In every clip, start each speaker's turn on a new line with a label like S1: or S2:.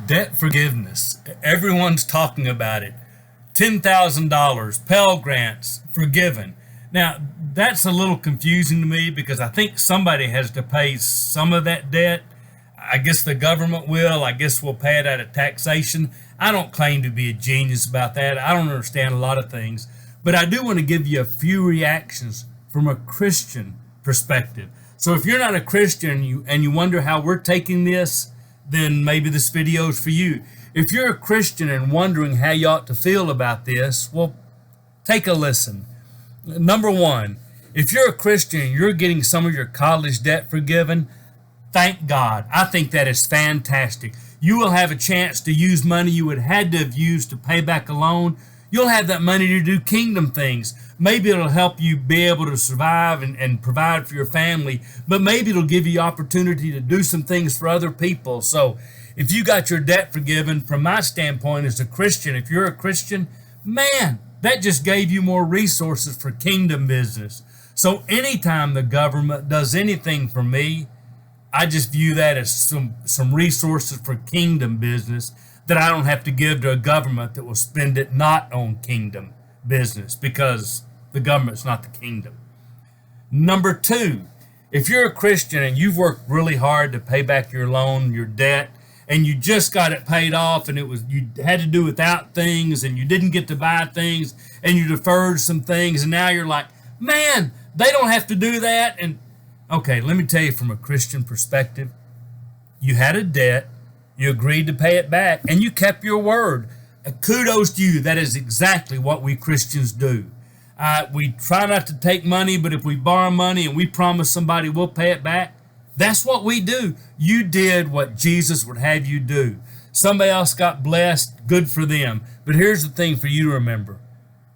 S1: Debt forgiveness. Everyone's talking about it. $10,000, Pell Grants, forgiven. Now, that's a little confusing to me because I think somebody has to pay some of that debt. I guess the government will. I guess we'll pay it out of taxation. I don't claim to be a genius about that. I don't understand a lot of things. But I do want to give you a few reactions from a Christian perspective. So if you're not a Christian and you wonder how we're taking this, then maybe this video is for you. If you're a Christian and wondering how you ought to feel about this, well, take a listen. Number one, if you're a Christian and you're getting some of your college debt forgiven, thank God. I think that is fantastic. You will have a chance to use money you would have had to have used to pay back a loan. You'll have that money to do kingdom things. Maybe it'll help you be able to survive and provide for your family, but maybe it'll give you opportunity to do some things for other people. So if you got your debt forgiven, from my standpoint as a Christian, if you're a Christian, man, that just gave you more resources for kingdom business. So anytime the government does anything for me, I just view that as some resources for kingdom business that I don't have to give to a government that will spend it not on kingdom business, because the government's not the kingdom. Number two, if you're a Christian and you've worked really hard to pay back your loan, your debt, and you just got it paid off, and you had to do without things, and you didn't get to buy things, and you deferred some things, and now you're like, man, they don't have to do that. And okay, let me tell you from a Christian perspective, you had a debt, you agreed to pay it back, and you kept your word. Kudos to you. That is exactly what we Christians do. We try not to take money, but if we borrow money and we promise somebody we'll pay it back, that's what we do. You did what Jesus would have you do. Somebody else got blessed, good for them. But here's the thing for you to remember.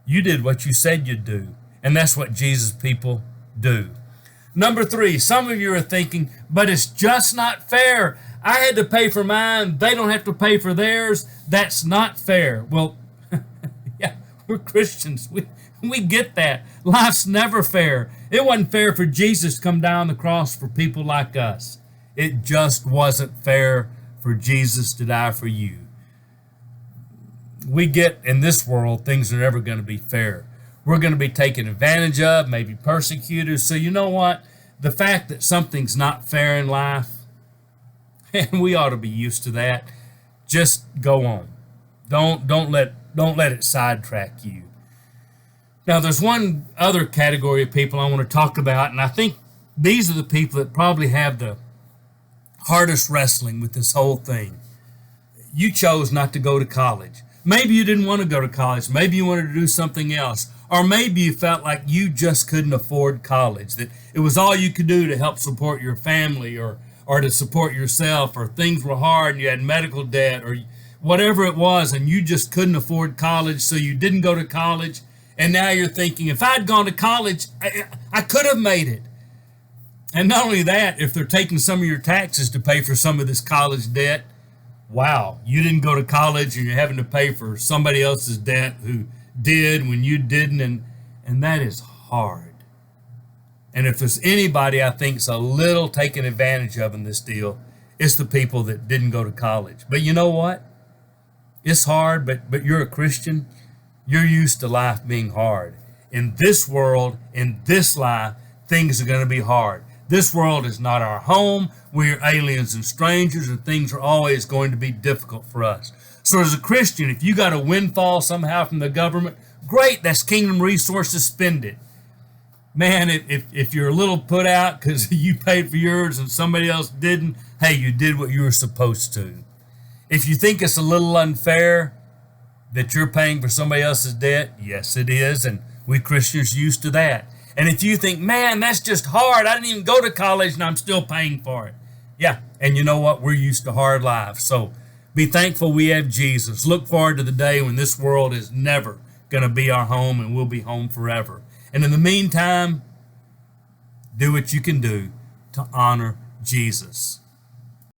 S1: You did what you said you'd do, and that's what Jesus people do. Number three, some of you are thinking, but it's just not fair. I had to pay for mine. They don't have to pay for theirs. That's not fair. Well, yeah, we're Christians. We get that. Life's never fair. It wasn't fair for Jesus to come down the cross for people like us. It just wasn't fair for Jesus to die for you. We get in this world, things are never going to be fair. We're going to be taken advantage of, maybe persecuted. So you know what? The fact that something's not fair in life, and we ought to be used to that. Just go on. Don't let it sidetrack you. Now, there's one other category of people I want to talk about, and I think these are the people that probably have the hardest wrestling with this whole thing. You chose not to go to college. Maybe you didn't want to go to college. Maybe you wanted to do something else. Or maybe you felt like you just couldn't afford college, that it was all you could do to help support your family or to support yourself, or things were hard and you had medical debt or whatever it was, and you just couldn't afford college, so you didn't go to college. And now you're thinking, if I'd gone to college, I could have made it. And not only that, if they're taking some of your taxes to pay for some of this college debt, wow, you didn't go to college and you're having to pay for somebody else's debt who did when you didn't, and that is hard. And if there's anybody I think's a little taken advantage of in this deal, it's the people that didn't go to college. But you know what? It's hard, but you're a Christian. You're used to life being hard. In this world, in this life, things are going to be hard. This world is not our home. We're aliens and strangers, and things are always going to be difficult for us. So as a Christian, if you got a windfall somehow from the government, great, that's kingdom resources, spend it. Man, if you're a little put out because you paid for yours and somebody else didn't, hey, you did what you were supposed to. If you think it's a little unfair that you're paying for somebody else's debt, yes, it is, and we Christians are used to that. And if you think, man, that's just hard, I didn't even go to college and I'm still paying for it. Yeah, and you know what? We're used to hard lives. So be thankful we have Jesus. Look forward to the day when this world is never going to be our home and we'll be home forever. And in the meantime, do what you can do to honor Jesus.